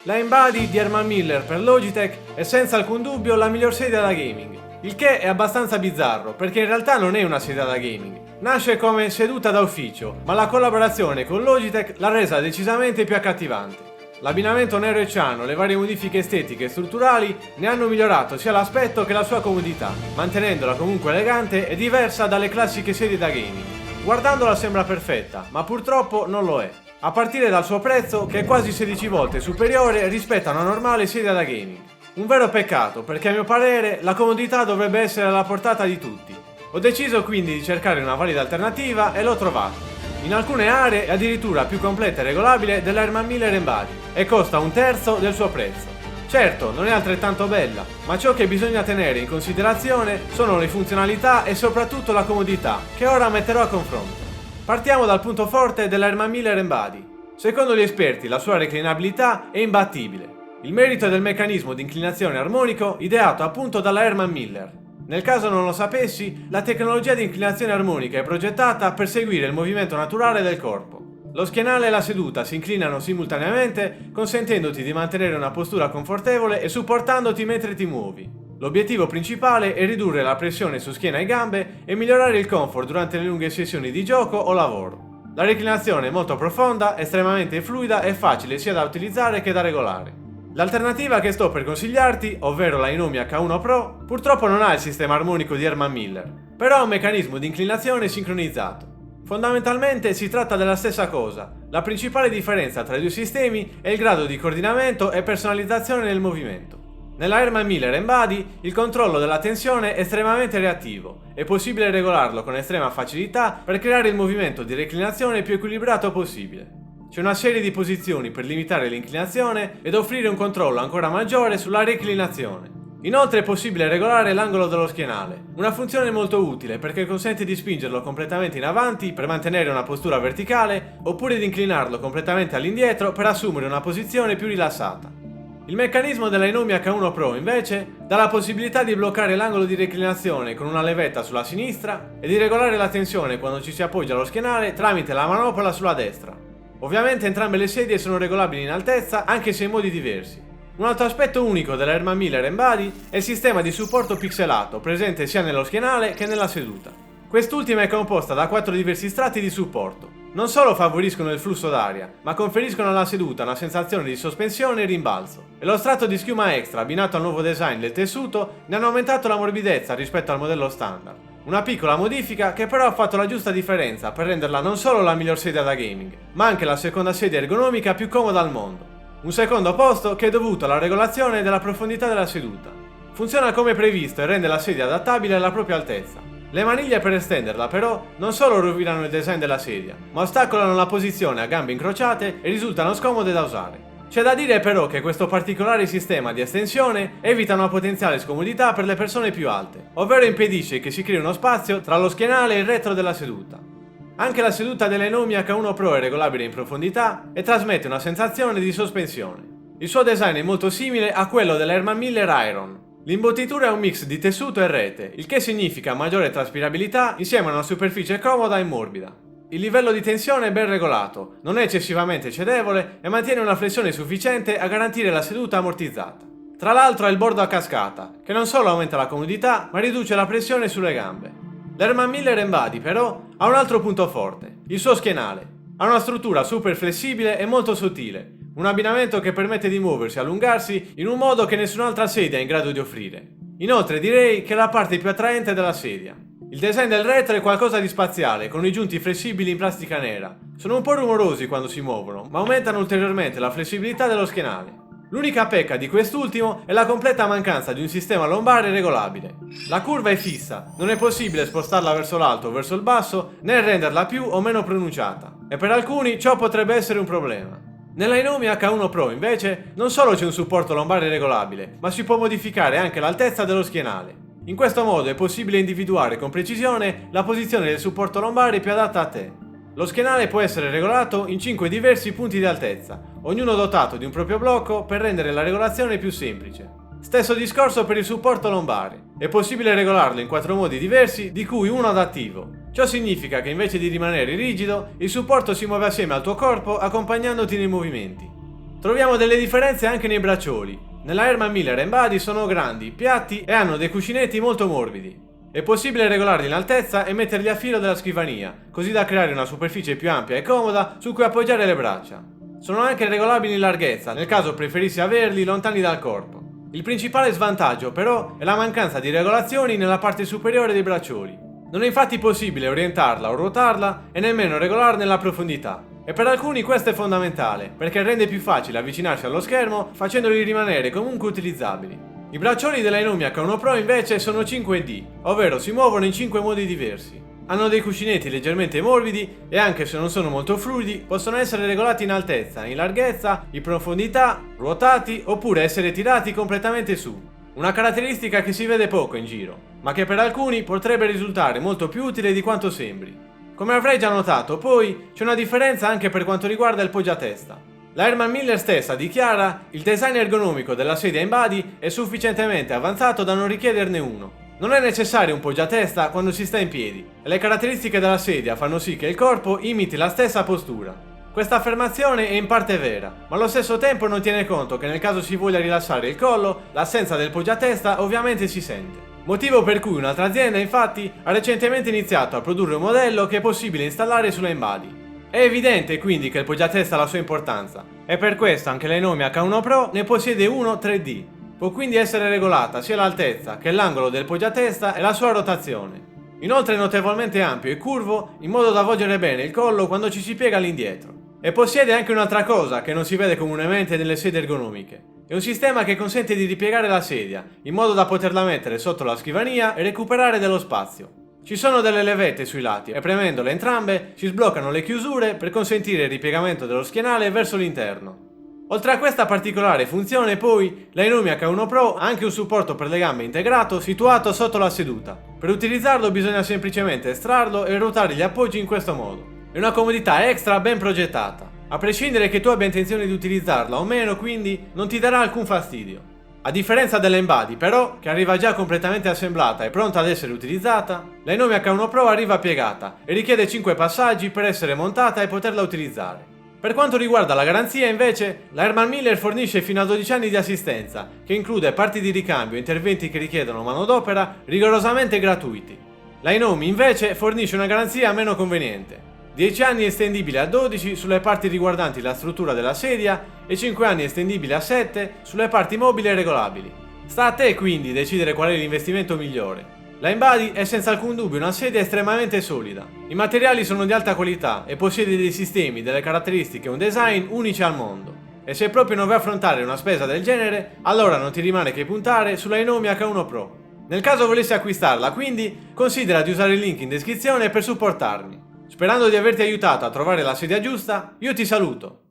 La Embody di Herman Miller per Logitech è senza alcun dubbio la miglior sedia da gaming, il che è abbastanza bizzarro perché in realtà non è una sedia da gaming. Nasce come seduta da ufficio, ma la collaborazione con Logitech l'ha resa decisamente più accattivante. L'abbinamento nero e ciano, le varie modifiche estetiche e strutturali ne hanno migliorato sia l'aspetto che la sua comodità, mantenendola comunque elegante e diversa dalle classiche sedie da gaming. Guardandola sembra perfetta, ma purtroppo non lo è. A partire dal suo prezzo, che è quasi 16 volte superiore rispetto a una normale sedia da gaming. Un vero peccato, perché a mio parere la comodità dovrebbe essere alla portata di tutti. Ho deciso quindi di cercare una valida alternativa e l'ho trovata. In alcune aree è addirittura più completa e regolabile della Herman Miller Embody e costa un terzo del suo prezzo. Certo, non è altrettanto bella, ma ciò che bisogna tenere in considerazione sono le funzionalità e soprattutto la comodità, che ora metterò a confronto. Partiamo dal punto forte della Herman Miller Embody. Secondo gli esperti la sua reclinabilità è imbattibile. Il merito è del meccanismo di inclinazione armonico ideato appunto dalla Herman Miller. Nel caso non lo sapessi, la tecnologia di inclinazione armonica è progettata per seguire il movimento naturale del corpo. Lo schienale e la seduta si inclinano simultaneamente, consentendoti di mantenere una postura confortevole e supportandoti mentre ti muovi. L'obiettivo principale è ridurre la pressione su schiena e gambe e migliorare il comfort durante le lunghe sessioni di gioco o lavoro. La reclinazione è molto profonda, estremamente fluida e facile sia da utilizzare che da regolare. L'alternativa che sto per consigliarti, ovvero la Inomi H1 Pro, purtroppo non ha il sistema armonico di Herman Miller, però ha un meccanismo di inclinazione sincronizzato. Fondamentalmente si tratta della stessa cosa, la principale differenza tra i due sistemi è il grado di coordinamento e personalizzazione nel movimento. Nella Herman Miller Embody il controllo della tensione è estremamente reattivo, è possibile regolarlo con estrema facilità per creare il movimento di reclinazione più equilibrato possibile. C'è una serie di posizioni per limitare l'inclinazione ed offrire un controllo ancora maggiore sulla reclinazione. Inoltre è possibile regolare l'angolo dello schienale, una funzione molto utile perché consente di spingerlo completamente in avanti per mantenere una postura verticale oppure di inclinarlo completamente all'indietro per assumere una posizione più rilassata. Il meccanismo della Inomi H1 Pro invece dà la possibilità di bloccare l'angolo di reclinazione con una levetta sulla sinistra e di regolare la tensione quando ci si appoggia allo schienale tramite la manopola sulla destra. Ovviamente entrambe le sedie sono regolabili in altezza anche se in modi diversi. Un altro aspetto unico della Herman Miller Embody è il sistema di supporto pixelato presente sia nello schienale che nella seduta. Quest'ultima è composta da 4 diversi strati di supporto. Non solo favoriscono il flusso d'aria, ma conferiscono alla seduta una sensazione di sospensione e rimbalzo. E lo strato di schiuma extra abbinato al nuovo design del tessuto ne hanno aumentato la morbidezza rispetto al modello standard. Una piccola modifica che però ha fatto la giusta differenza per renderla non solo la miglior sedia da gaming, ma anche la seconda sedia ergonomica più comoda al mondo. Un secondo posto che è dovuto alla regolazione della profondità della seduta. Funziona come previsto e rende la sedia adattabile alla propria altezza. Le maniglie per estenderla però non solo rovinano il design della sedia, ma ostacolano la posizione a gambe incrociate e risultano scomode da usare. C'è da dire però che questo particolare sistema di estensione evita una potenziale scomodità per le persone più alte, ovvero impedisce che si crei uno spazio tra lo schienale e il retro della seduta. Anche la seduta della Inomi H1 Pro è regolabile in profondità e trasmette una sensazione di sospensione. Il suo design è molto simile a quello della Herman Miller Iron. L'imbottitura è un mix di tessuto e rete, il che significa maggiore traspirabilità insieme a una superficie comoda e morbida. Il livello di tensione è ben regolato, non è eccessivamente cedevole e mantiene una flessione sufficiente a garantire la seduta ammortizzata. Tra l'altro ha il bordo a cascata, che non solo aumenta la comodità, ma riduce la pressione sulle gambe. L'Herman Miller Embody, però, ha un altro punto forte, il suo schienale. Ha una struttura super flessibile e molto sottile, un abbinamento che permette di muoversi e allungarsi in un modo che nessun'altra sedia è in grado di offrire. Inoltre direi che è la parte più attraente della sedia. Il design del retro è qualcosa di spaziale, con i giunti flessibili in plastica nera. Sono un po' rumorosi quando si muovono, ma aumentano ulteriormente la flessibilità dello schienale. L'unica pecca di quest'ultimo è la completa mancanza di un sistema lombare regolabile. La curva è fissa, non è possibile spostarla verso l'alto o verso il basso, né renderla più o meno pronunciata. E per alcuni ciò potrebbe essere un problema. Nella Inomi H1 Pro invece non solo c'è un supporto lombare regolabile, ma si può modificare anche l'altezza dello schienale. In questo modo è possibile individuare con precisione la posizione del supporto lombare più adatta a te. Lo schienale può essere regolato in 5 diversi punti di altezza, ognuno dotato di un proprio blocco per rendere la regolazione più semplice. Stesso discorso per il supporto lombare. È possibile regolarlo in 4 modi diversi, di cui uno adattivo. Ciò significa che invece di rimanere rigido, il supporto si muove assieme al tuo corpo accompagnandoti nei movimenti. Troviamo delle differenze anche nei braccioli. Nella Herman Miller Embody sono grandi, piatti e hanno dei cuscinetti molto morbidi. È possibile regolarli in altezza e metterli a filo della scrivania, così da creare una superficie più ampia e comoda su cui appoggiare le braccia. Sono anche regolabili in larghezza, nel caso preferissi averli lontani dal corpo. Il principale svantaggio, però, è la mancanza di regolazioni nella parte superiore dei braccioli. Non è infatti possibile orientarla o ruotarla e nemmeno regolarne la profondità. E per alcuni questo è fondamentale, perché rende più facile avvicinarsi allo schermo facendoli rimanere comunque utilizzabili. I braccioli della Inomia K1 Pro invece sono 5D, ovvero si muovono in 5 modi diversi. Hanno dei cuscinetti leggermente morbidi e anche se non sono molto fluidi possono essere regolati in altezza, in larghezza, in profondità, ruotati oppure essere tirati completamente su. Una caratteristica che si vede poco in giro, ma che per alcuni potrebbe risultare molto più utile di quanto sembri. Come avrei già notato, poi, c'è una differenza anche per quanto riguarda il poggiatesta. La Herman Miller stessa dichiara: il design ergonomico della sedia Embody è sufficientemente avanzato da non richiederne uno. Non è necessario un poggiatesta quando si sta in piedi, e le caratteristiche della sedia fanno sì che il corpo imiti la stessa postura. Questa affermazione è in parte vera, ma allo stesso tempo non tiene conto che nel caso si voglia rilassare il collo, l'assenza del poggiatesta ovviamente si sente. Motivo per cui un'altra azienda, infatti, ha recentemente iniziato a produrre un modello che è possibile installare sulla Embody. È evidente quindi che il poggiatesta ha la sua importanza, e per questo anche la Inomia K1 Pro ne possiede uno 3D. Può quindi essere regolata sia l'altezza che l'angolo del poggiatesta e la sua rotazione. Inoltre è notevolmente ampio e curvo, in modo da avvolgere bene il collo quando ci si piega all'indietro. E possiede anche un'altra cosa che non si vede comunemente nelle sedie ergonomiche. È un sistema che consente di ripiegare la sedia, in modo da poterla mettere sotto la scrivania e recuperare dello spazio. Ci sono delle levette sui lati e premendole entrambe si sbloccano le chiusure per consentire il ripiegamento dello schienale verso l'interno. Oltre a questa particolare funzione, poi, la Inomia K1 Pro ha anche un supporto per le gambe integrato situato sotto la seduta. Per utilizzarlo bisogna semplicemente estrarlo e ruotare gli appoggi in questo modo. È una comodità extra ben progettata. A prescindere che tu abbia intenzione di utilizzarla o meno, quindi, non ti darà alcun fastidio. A differenza dell'Embody, però, che arriva già completamente assemblata e pronta ad essere utilizzata, la Inomia K1 Pro arriva piegata e richiede 5 passaggi per essere montata e poterla utilizzare. Per quanto riguarda la garanzia, invece, la Herman Miller fornisce fino a 12 anni di assistenza, che include parti di ricambio e interventi che richiedono manodopera rigorosamente gratuiti. La Inomia, invece, fornisce una garanzia meno conveniente. 10 anni estendibili a 12 sulle parti riguardanti la struttura della sedia e 5 anni estendibili a 7 sulle parti mobili e regolabili. Sta a te quindi decidere qual è l'investimento migliore. La Embody è senza alcun dubbio una sedia estremamente solida. I materiali sono di alta qualità e possiede dei sistemi, delle caratteristiche e un design unici al mondo. E se proprio non vuoi affrontare una spesa del genere, allora non ti rimane che puntare sulla Inomia K1 Pro. Nel caso volessi acquistarla, quindi, considera di usare il link in descrizione per supportarmi. Sperando di averti aiutato a trovare la sedia giusta, io ti saluto.